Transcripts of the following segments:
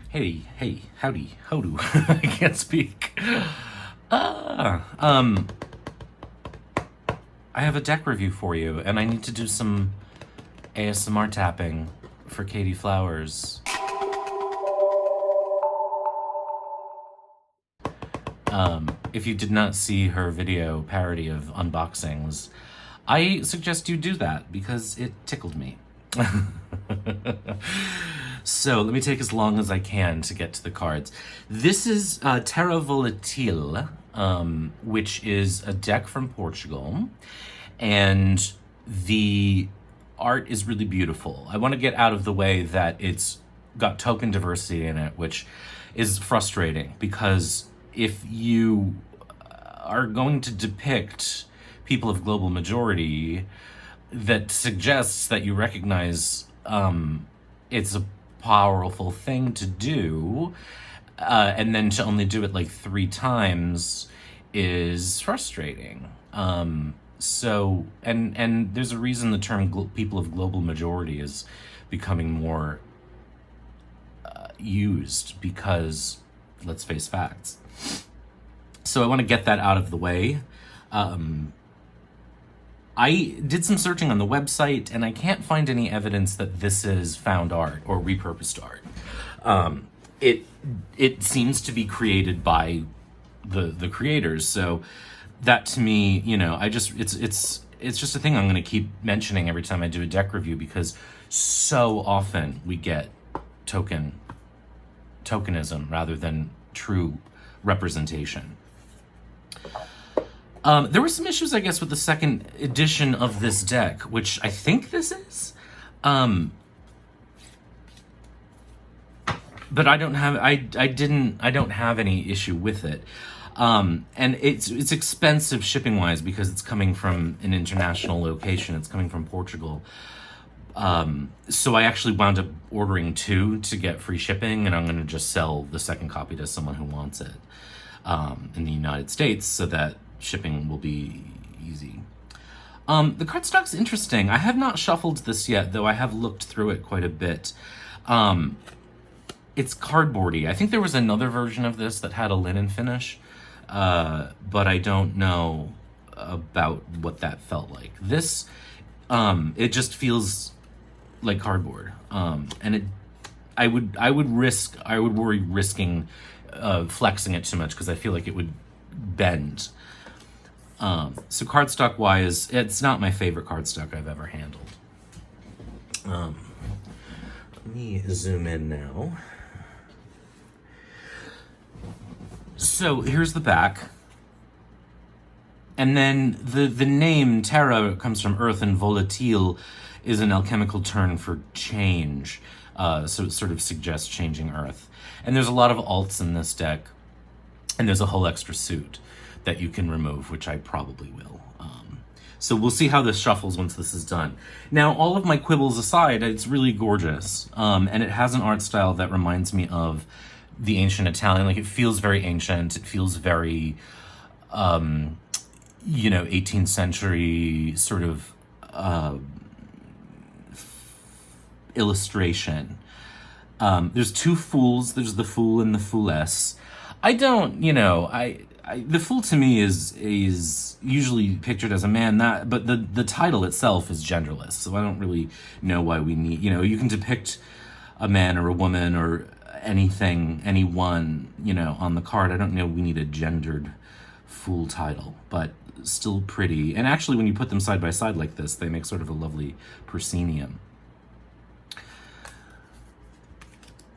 Hey, howdy, hodo. I can't speak. I have a deck review for you, and I need to do some ASMR tapping for Katie Flowers. If you did not see her video parody of unboxings, I suggest you do that because it tickled me. So let me take as long as I can to get to the cards. This is Terra Volatile, which is a deck from Portugal, and the art is really beautiful. I want to get out of the way that it's got token diversity in it, which is frustrating because if you are going to depict people of global majority, that suggests that you recognize it's a powerful thing to do, and then to only do it like 3 times is frustrating. So, and there's a reason the term people of global majority is becoming more used, because let's face facts. So I want to get that out of the way. I did some searching on the website, and I can't find any evidence that this is found art or repurposed art. It seems to be created by the creators, so that to me, you know, it's just a thing I'm going to keep mentioning every time I do a deck review, because so often we get tokenism rather than true representation. There were some issues, I guess, with the second edition of this deck, which I think this is. But I don't have any issue with it. And it's expensive shipping wise because it's coming from an international location. It's coming from Portugal. So I actually wound up ordering 2 to get free shipping, and I'm going to just sell the second copy to someone who wants it in the United States, so that shipping will be easy. The cardstock's interesting. I have not shuffled this yet, though I have looked through it quite a bit. It's cardboardy. I think there was another version of this that had a linen finish, but I don't know about what that felt like. This, it just feels like cardboard, and I would worry risking flexing it too much, because I feel like it would bend. So cardstock wise, it's not my favorite cardstock I've ever handled. Let me zoom in now. So here's the back. And then the name Terra comes from earth, and volatile is an alchemical term for change. So it sort of suggests changing earth. And there's a lot of alts in this deck, and there's a whole extra suit that you can remove, which I probably will. So we'll see how this shuffles once this is done. Now, all of my quibbles aside, it's really gorgeous. And it has an art style that reminds me of the ancient Italian. Like, it feels very ancient. It feels very, 18th century sort of illustration. There's 2 fools. There's the fool and the fooless. The fool to me is usually pictured as a man, but the title itself is genderless, so I don't really know why we need, you can depict a man or a woman or anyone, on the card. I don't know we need a gendered fool title, but still pretty. And actually, when you put them side by side like this, they make sort of a lovely proscenium.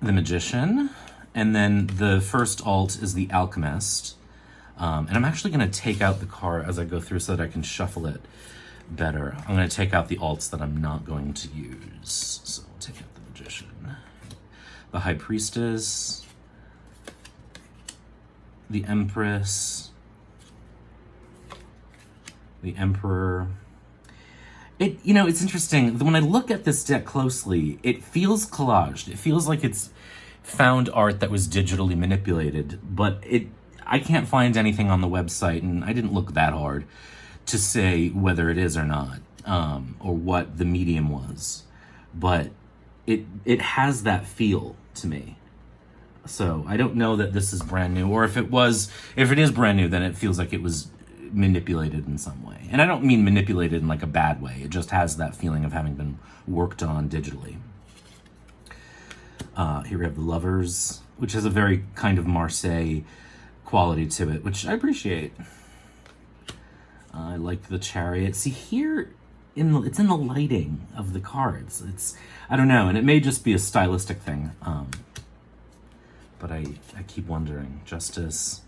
The Magician, and then the first alt is the Alchemist. And I'm actually going to take out the card as I go through so that I can shuffle it better. I'm going to take out the alts that I'm not going to use. So we'll take out the Magician. The High Priestess. The Empress. The Emperor. It's interesting. When I look at this deck closely, it feels collaged. It feels like it's found art that was digitally manipulated, but I can't find anything on the website, and I didn't look that hard to say whether it is or not, or what the medium was. But it has that feel to me. So I don't know that this is brand new, or if it is brand new, then it feels like it was manipulated in some way. And I don't mean manipulated in like a bad way. It just has that feeling of having been worked on digitally. Here we have the Lovers, which has a very kind of Marseille quality to it, which I appreciate. I like the Chariot. See here, it's in the lighting of the cards. I don't know, and it may just be a stylistic thing. But I keep wondering. Justice.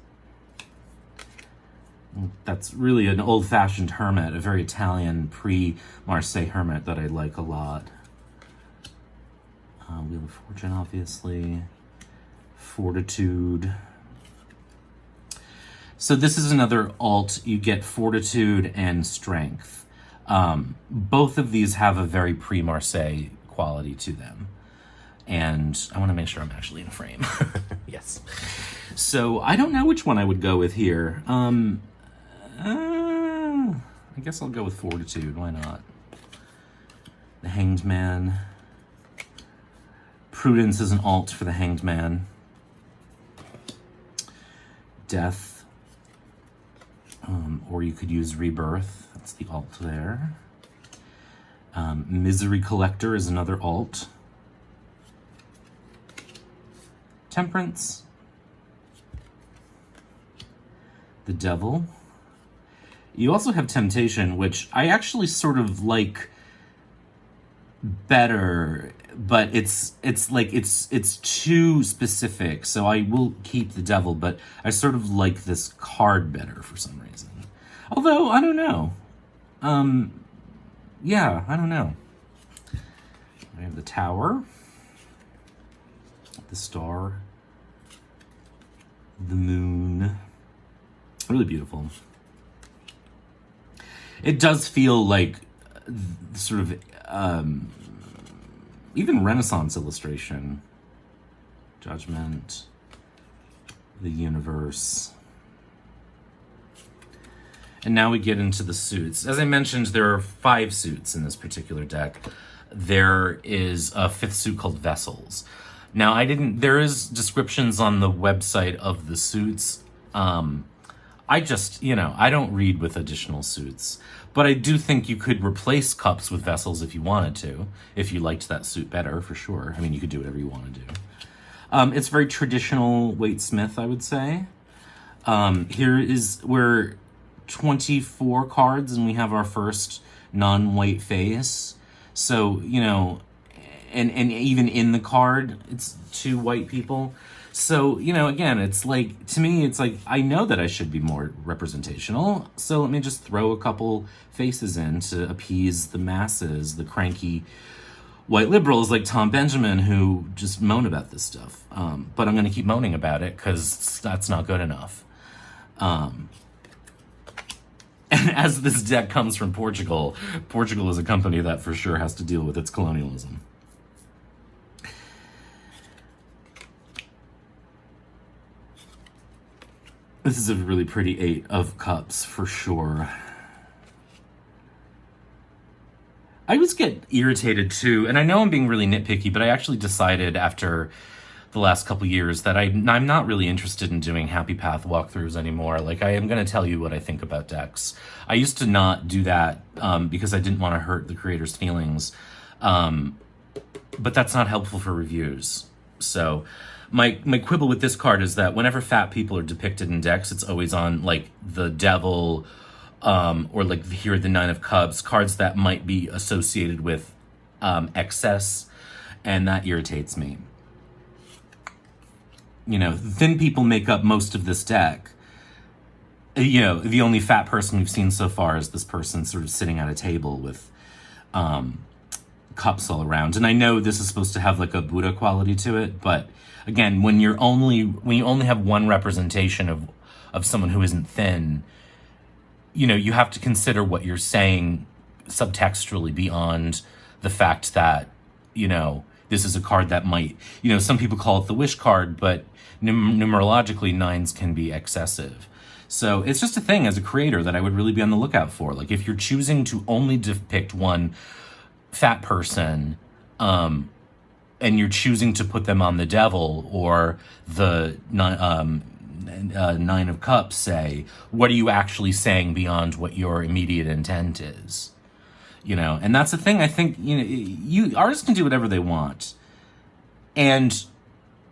That's really an old-fashioned hermit, a very Italian pre-Marseille hermit that I like a lot. Wheel of Fortune, obviously. Fortitude. So this is another alt. You get Fortitude and Strength. Both of these have a very pre-Marseille quality to them. And I want to make sure I'm actually in frame. Yes. So I don't know which one I would go with here. I guess I'll go with Fortitude. Why not? The Hanged Man. Prudence is an alt for the Hanged Man. Death. Or you could use Rebirth. That's the alt there. Misery Collector is another alt. Temperance. The Devil. You also have Temptation, which I actually sort of like better, but it's too specific, so I will keep the Devil, but I sort of like this card better for some reason. Although, I don't know. Yeah, I don't know. We have the Tower. The Star. The Moon. Really beautiful. It does feel like sort of even Renaissance illustration. Judgment. The Universe. And now we get into the suits. As I mentioned, there are 5 suits in this particular deck. There is a 5th suit called Vessels. Now, there is descriptions on the website of the suits. I don't read with additional suits. But I do think you could replace cups with vessels if you wanted to, if you liked that suit better, for sure. I mean, you could do whatever you want to do. It's very traditional Waite Smith, I would say. We're 24 cards, and we have our first non-white face. So, and even in the card, it's 2 white people. So, again, it's like, to me, it's like, I know that I should be more representational, so let me just throw a couple faces in to appease the masses, the cranky white liberals like Tom Benjamin who just moan about this stuff. But I'm going to keep moaning about it because that's not good enough. And as this deck comes from Portugal, Portugal is a company that for sure has to deal with its colonialism. This is a really pretty 8 of Cups, for sure. I always get irritated, too, and I know I'm being really nitpicky, but I actually decided after the last couple years that I'm not really interested in doing Happy Path walkthroughs anymore. Like, I am going to tell you what I think about decks. I used to not do that because I didn't want to hurt the creator's feelings, but that's not helpful for reviews. So my quibble with this card is that whenever fat people are depicted in decks, it's always on, like, the Devil, or, like, here, the 9 of Cups, cards that might be associated with excess, and that irritates me. Thin people make up most of this deck. The only fat person we've seen so far is this person sort of sitting at a table with cups all around. And I know this is supposed to have, like, a Buddha quality to it, but again, when you only have one representation of someone who isn't thin, you have to consider what you're saying subtextually beyond the fact that, this is a card that might, some people call it the wish card, but numerologically 9s can be excessive. So it's just a thing as a creator that I would really be on the lookout for. Like, if you're choosing to only depict one fat person, and and you're choosing to put them on the devil or the Nine of Cups, say, what are you actually saying beyond what your immediate intent is? And that's the thing. I think, artists can do whatever they want. And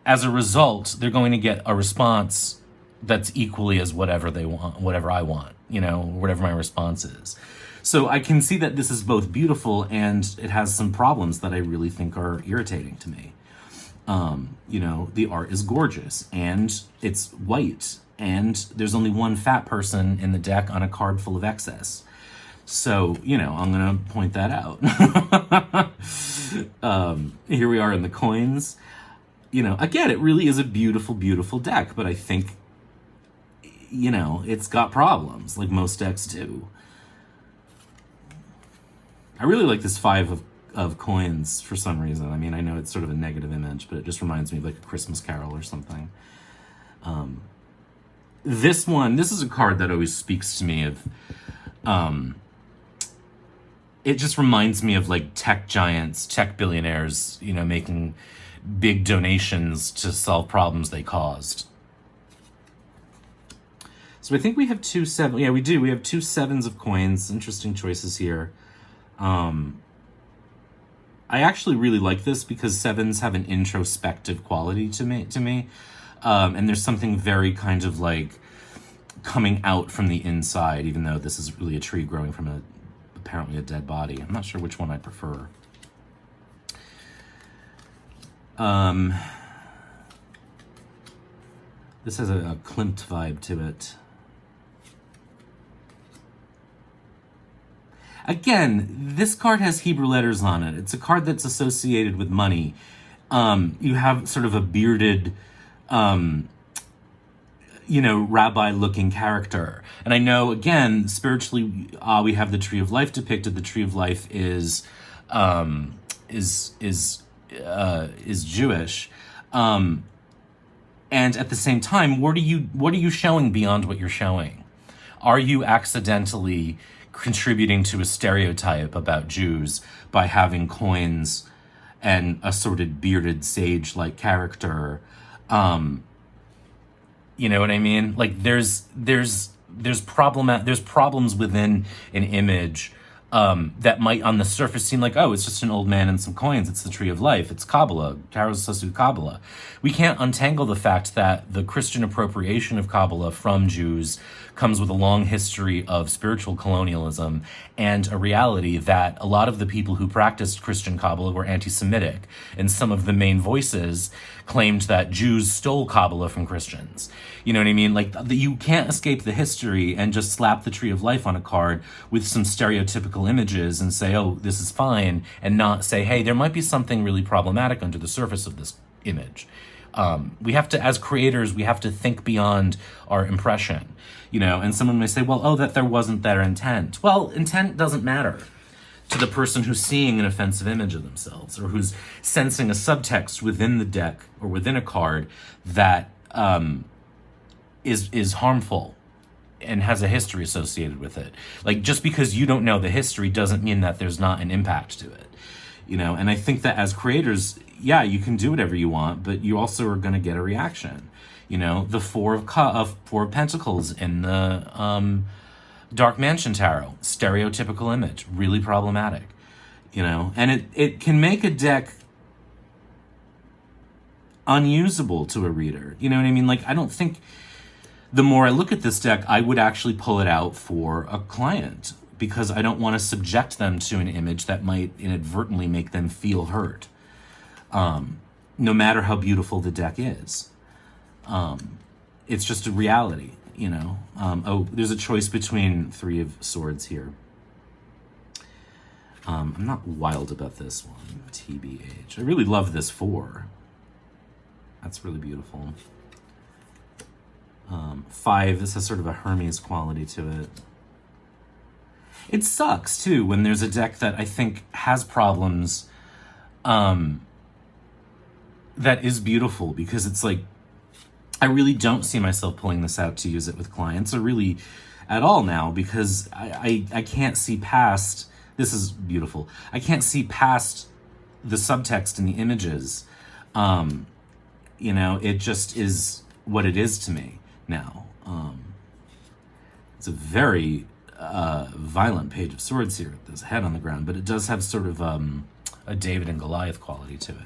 as a result, they're going to get a response that's equally as whatever they want, whatever I want, whatever my response is. So I can see that this is both beautiful and it has some problems that I really think are irritating to me. The art is gorgeous and it's white and there's only one fat person in the deck on a card full of excess. So, I'm going to point that out. Here we are in the coins. Again, it really is a beautiful, beautiful deck, but I think, it's got problems like most decks do. I really like this 5 of coins for some reason. I mean, I know it's sort of a negative image, but it just reminds me of like a Christmas Carol or something. This is a card that always speaks to me of, it just reminds me of like tech giants, tech billionaires, making big donations to solve problems they caused. So I think we have 2 7. Yeah, we do. We have 2 7s of coins. Interesting choices here. I actually really like this because 7s have an introspective quality to me. And there's something very kind of like coming out from the inside, even though this is really a tree growing from apparently a dead body. I'm not sure which one I prefer. This has a Klimt vibe to it. Again, this card has Hebrew letters on it. It's a card that's associated with money. You have sort of a bearded, rabbi-looking character. And I know, again, spiritually, we have the Tree of Life depicted. The Tree of Life is Jewish. And at the same time, what are you showing beyond what you're showing? Are you accidentally contributing to a stereotype about Jews by having coins and a sort of bearded sage-like character? You know what I mean? Like there's problems within an image that might on the surface seem like, oh, it's just an old man and some coins. It's the Tree of Life. It's Kabbalah. Tarot is supposed to be Kabbalah. We can't untangle the fact that the Christian appropriation of Kabbalah from Jews comes with a long history of spiritual colonialism and a reality that a lot of the people who practiced Christian Kabbalah were anti-Semitic. And some of the main voices claimed that Jews stole Kabbalah from Christians. You know what I mean? Like, you can't escape the history and just slap the Tree of Life on a card with some stereotypical images and say, oh, this is fine, and not say, hey, there might be something really problematic under the surface of this image. We have to, as creators, we have to think beyond our impression, and someone may say, well, that there wasn't their intent. Well, intent doesn't matter to the person who's seeing an offensive image of themselves or who's sensing a subtext within the deck or within a card that is harmful and has a history associated with it. Like, just because you don't know the history doesn't mean that there's not an impact to it, and I think that as creators, yeah, you can do whatever you want, but you also are going to get a reaction. The Four of Pentacles in the Dark Mansion Tarot, stereotypical image, really problematic, and it can make a deck unusable to a reader. You know what I mean? Like, I don't think the more I look at this deck, I would actually pull it out for a client because I don't want to subject them to an image that might inadvertently make them feel hurt. No matter how beautiful the deck is. It's just a reality, there's a choice between 3 of Swords here. I'm not wild about this one, TBH. I really love this 4. That's really beautiful. 5, this has sort of a Hermes quality to it. It sucks, too, when there's a deck that I think has problems, that is beautiful, because it's like, I really don't see myself pulling this out to use it with clients, or really at all now, because I can't see past, this is beautiful, I can't see past the subtext in the images, it just is what it is to me now. It's a very violent page of swords here. There's a head on the ground, but it does have sort of a David and Goliath quality to it.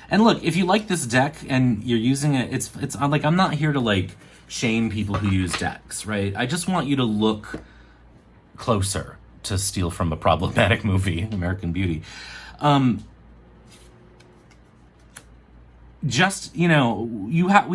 And look, if you like this deck and you're using it, it's like, I'm not here to like shame people who use decks, right? I just want you to look closer, to steal from a problematic movie, American Beauty. We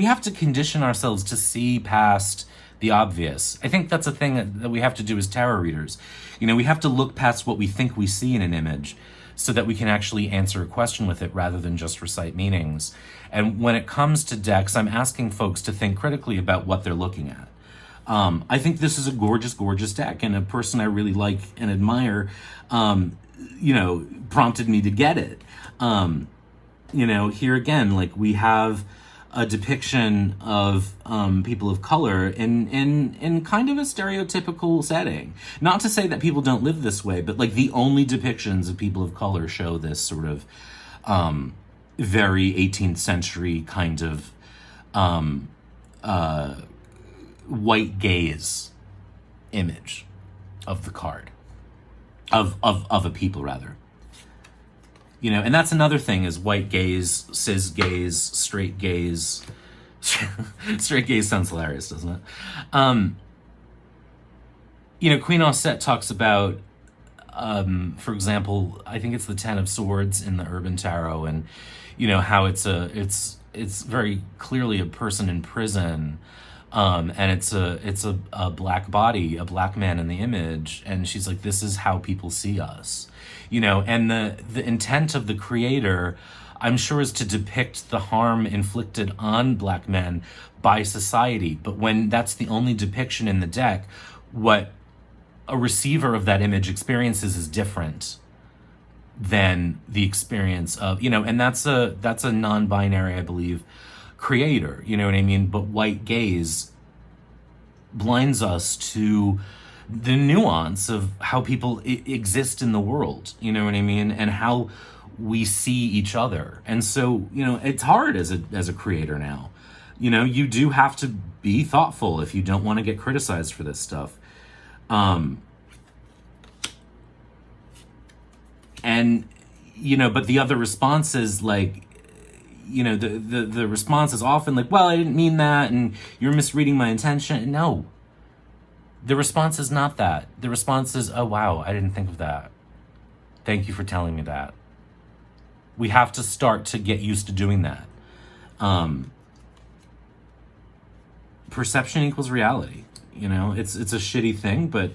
have to condition ourselves to see past the obvious. I think that's a thing that we have to do as tarot readers. We have to look past what we think we see in an image so that we can actually answer a question with it rather than just recite meanings. And when it comes to decks, I'm asking folks to think critically about what they're looking at. I think this is a gorgeous, gorgeous deck, and a person I really like and admire, prompted me to get it. Here again, like, we have a depiction of people of color in kind of a stereotypical setting. Not to say that people don't live this way, but like the only depictions of people of color show this sort of very 18th century kind of white gaze image of the card, of a people rather. And that's another thing, is white gaze, cis gaze, straight gaze. Straight gaze sounds hilarious, doesn't it? Queen Osset talks about, for example, I think it's the Ten of Swords in the Urban Tarot, and how it's very clearly a person in prison, and it's a black body, a black man in the image, and she's like, this is how people see us. And the intent of the creator, I'm sure, is to depict the harm inflicted on black men by society. But when that's the only depiction in the deck, what a receiver of that image experiences is different than the experience of, and that's a non-binary, I believe, creator, you know what I mean? But white gaze blinds us to the nuance of how people exist in the world, you know what I mean? And how we see each other. And so, it's hard as a creator now. You do have to be thoughtful if you don't want to get criticized for this stuff. But the other response is like, the response is often like, well, I didn't mean that, and you're misreading my intention. No. The response is not that. The response is, oh, wow, I didn't think of that. Thank you for telling me that. We have to start to get used to doing that. Perception equals reality. It's a shitty thing, but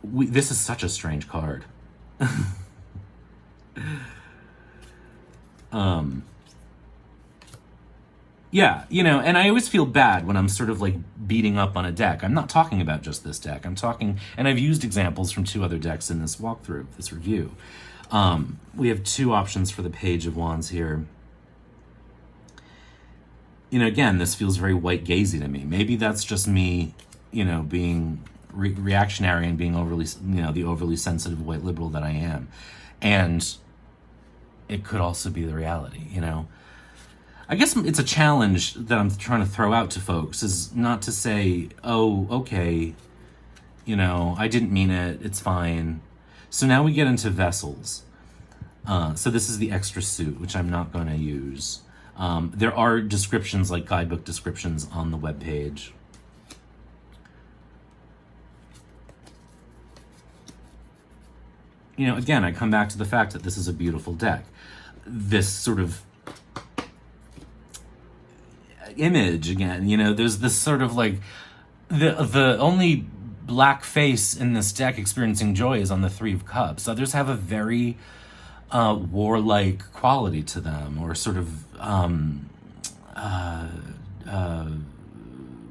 this is such a strange card. Yeah, and I always feel bad when I'm sort of like beating up on a deck. I'm not talking about just this deck. I'm talking, and I've used examples from 2 other decks in this walkthrough, this review. We have 2 options for the Page of Wands here. Again, this feels very white gazy to me. Maybe that's just me, being reactionary and being overly, the overly sensitive white liberal that I am. And it could also be the reality, I guess it's a challenge that I'm trying to throw out to folks, is not to say, oh, okay, I didn't mean it, it's fine. So now we get into vessels. So this is the extra suit, which I'm not going to use. There are descriptions, like guidebook descriptions, on the webpage. Again, I come back to the fact that this is a beautiful deck. This sort of image, again, there's this sort of like, the only black face in this deck experiencing joy is on the 3 of Cups. Others have a very warlike quality to them, or sort of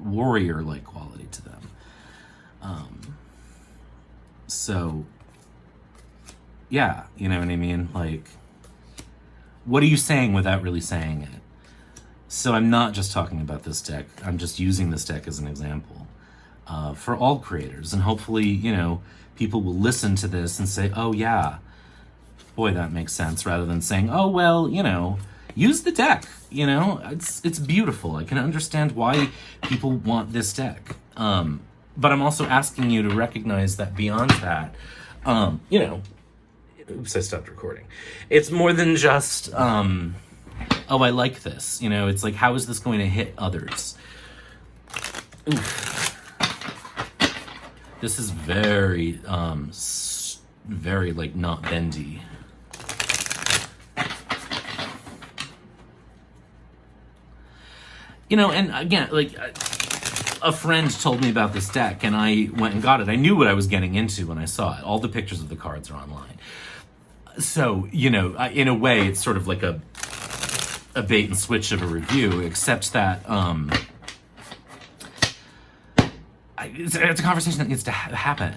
warrior-like quality to them. So yeah, you know what I mean? Like, what are you saying without really saying it? So I'm not just talking about this deck. I'm just using this deck as an example. for all creators. And hopefully, people will listen to this and say, oh yeah, boy, that makes sense, rather than saying, oh, well, use the deck. It's beautiful. I can understand why people want this deck. But I'm also asking you to recognize that beyond that, oops, I stopped recording. It's more than just, oh, I like this. It's like, how is this going to hit others? Oof. This is very, very, like, not bendy. And again, like, a friend told me about this deck, and I went and got it. I knew what I was getting into when I saw it. All the pictures of the cards are online. So, in a way, it's sort of like a bait and switch of a review, except that it's a conversation that needs to happen,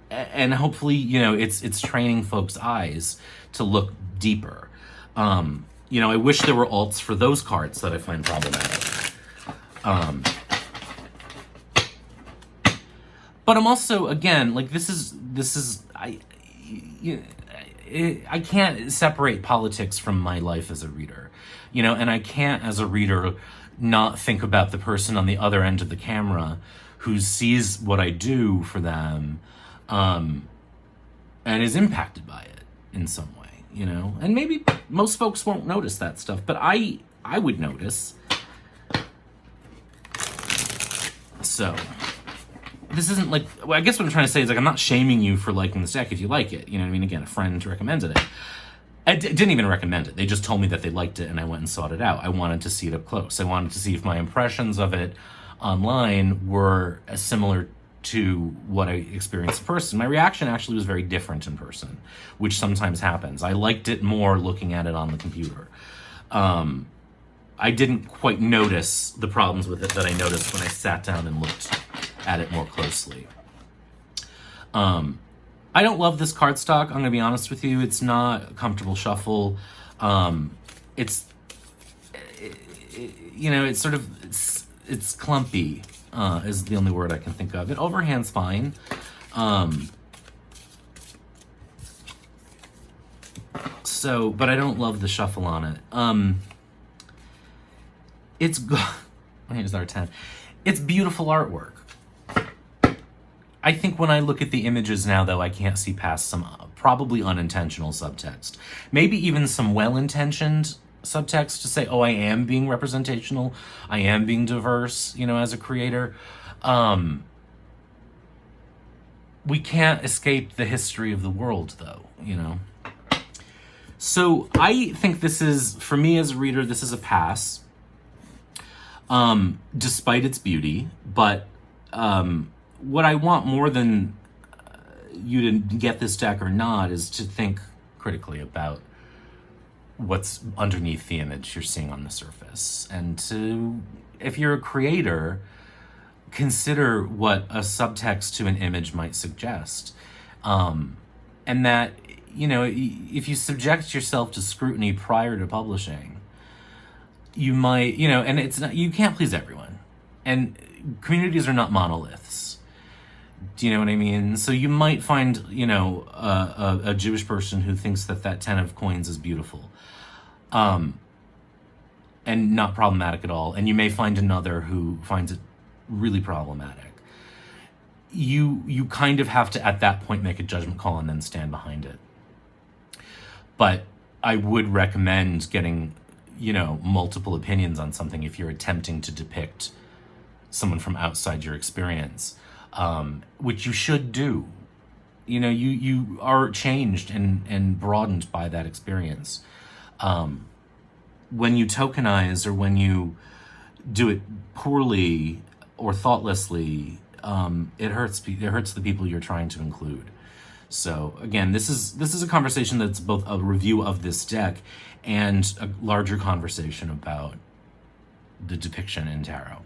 and hopefully, it's training folks' eyes to look deeper. I wish there were alts for those cards that I find problematic. But I'm also, again, like, this is I can't separate politics from my life as a reader, and I can't, as a reader, not think about the person on the other end of the camera who sees what I do for them, and is impacted by it in some way, and maybe most folks won't notice that stuff, but I would notice. So this isn't like, well, I guess what I'm trying to say is, like, I'm not shaming you for liking this deck if you like it. Again, a friend recommended it. I didn't even recommend it. They just told me that they liked it, and I went and sought it out. I wanted to see it up close. I wanted to see if my impressions of it online were as similar to what I experienced in person. My reaction actually was very different in person, which sometimes happens. I liked it more looking at it on the computer. I didn't quite notice the problems with it that I noticed when I sat down and looked at it more closely. I don't love this cardstock. I'm going to be honest with you. It's not a comfortable shuffle. It's sort of, it's clumpy, is the only word I can think of. It overhands fine. But I don't love the shuffle on it. It's here's our 10. It's beautiful artwork. I think when I look at the images now, though, I can't see past some probably unintentional subtext. Maybe even some well-intentioned subtext to say, oh, I am being representational. I am being diverse, as a creator. We can't escape the history of the world, though, So I think this is, for me as a reader, this is a pass. Despite its beauty, but what I want more than you to get this deck or not is to think critically about what's underneath the image you're seeing on the surface, and to, if you're a creator, consider what a subtext to an image might suggest, and that, if you subject yourself to scrutiny prior to publishing, you might, and it's not, you can't please everyone, and communities are not monoliths. Do you know what I mean? So you might find, a Jewish person who thinks that 10 of coins is beautiful, and not problematic at all. And you may find another who finds it really problematic. You kind of have to, at that point, make a judgment call and then stand behind it. But I would recommend getting, multiple opinions on something if you're attempting to depict someone from outside your experience, which you should do. You are changed and broadened by that experience. When you tokenize, or when you do it poorly or thoughtlessly, it hurts the people you're trying to include. So again, this is a conversation that's both a review of this deck and a larger conversation about the depiction in tarot.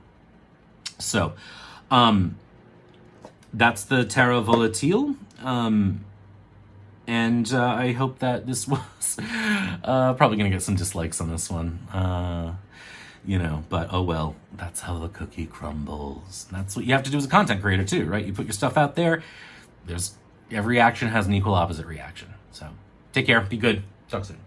So that's the Terra Volatile. And I hope that this was probably going to get some dislikes on this one. you know, but oh well, that's how the cookie crumbles. That's what you have to do as a content creator too, right? You put your stuff out there, every action has an equal opposite reaction. So take care, be good, talk soon.